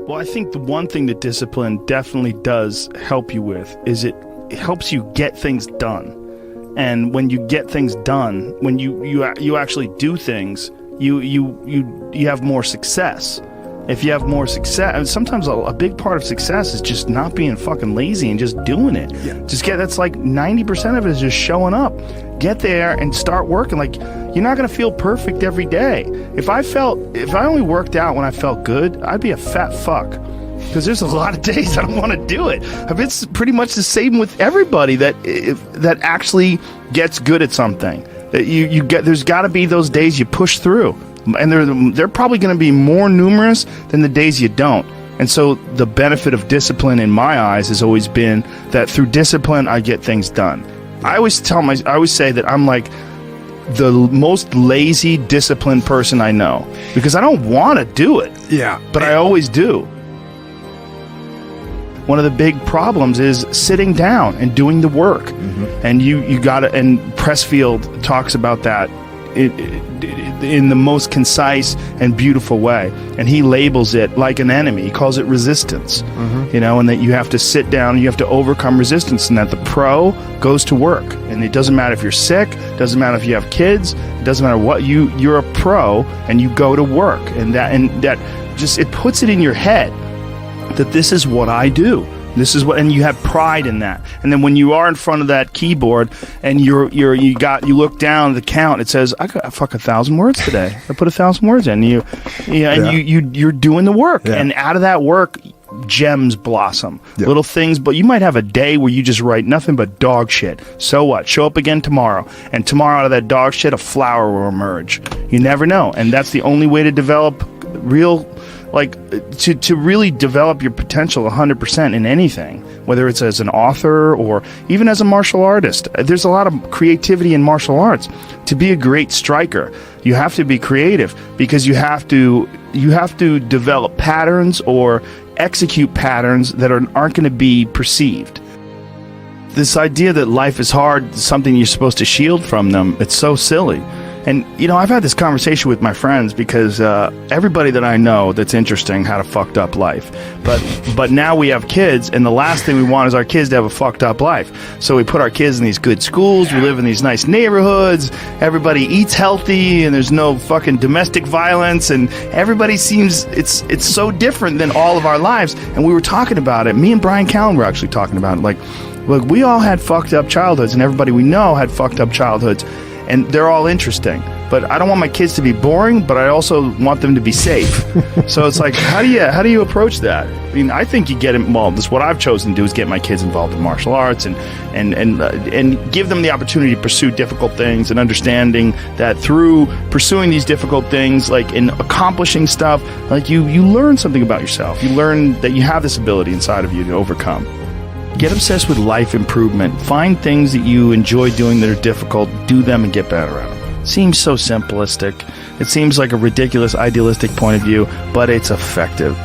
Well, I think the one thing that discipline definitely does help you with is it helps you get things done. And when you get things done, when you actually do things, you have more success. If you have more success, sometimes a big part of success is just not being fucking lazy and just doing it. Yeah. That's like 90% of it is just showing up. Get there and start working. Like, you're not going to feel perfect every day. If I only worked out when I felt good, I'd be a fat fuck. Because there's a lot of days I don't want to do it. It's pretty much the same with everybody that actually gets good at something. That there's got to be those days you push through. And they're probably going to be more numerous than the days you don't. And so the benefit of discipline in my eyes has always been that through discipline, I get things done. I always say that I'm like the most lazy, disciplined person I know because I don't want to do it. Yeah. But I always do. One of the big problems is sitting down and doing the work. Mm-hmm. And you got to, and Pressfield talks about that in the most concise and beautiful way, and he labels it like an enemy. He calls it resistance. Mm-hmm. And that you have to sit down, you have to overcome resistance, and that the pro goes to work. And it doesn't matter if you're sick, doesn't matter if you have kids, it doesn't matter what, you're a pro and you go to work. And that just, it puts it in your head that this is what I do. This is what, and you have pride in that. And then when you are in front of that keyboard and you look down at the count, it says, I got 1,000 words today. I put 1,000 words in. You're doing the work, and out of that work, gems blossom. Little things, but you might have a day where you just write nothing but dog shit. So what? Show up again tomorrow, and tomorrow out of that dog shit, a flower will emerge. You never know, and that's the only way to develop real. To really develop your potential 100% in anything, whether it's as an author or even as a martial artist. There's a lot of creativity in martial arts. To be a great striker, you have to be creative because you have to develop patterns or execute patterns that aren't going to be perceived. This idea that life is hard is something you're supposed to shield from them. It's so silly. And, I've had this conversation with my friends because everybody that I know that's interesting had a fucked up life. But now we have kids, and the last thing we want is our kids to have a fucked up life. So we put our kids in these good schools, we live in these nice neighborhoods, everybody eats healthy, and there's no fucking domestic violence, and everybody seems, it's so different than all of our lives. And we were talking about it. Me and Brian Callen were actually talking about it. Look, we all had fucked up childhoods, and everybody we know had fucked up childhoods. And they're all interesting, but I don't want my kids to be boring, but I also want them to be safe. So it's like, how do you approach that? I mean, I think you get involved. This is what I've chosen to do, is get my kids involved in martial arts and give them the opportunity to pursue difficult things, and understanding that through pursuing these difficult things, like in accomplishing stuff, like you learn something about yourself. You learn that you have this ability inside of you to overcome. Get obsessed with life improvement. Find things that you enjoy doing that are difficult. Do them and get better at them. Seems so simplistic. It seems like a ridiculous, idealistic point of view, but it's effective.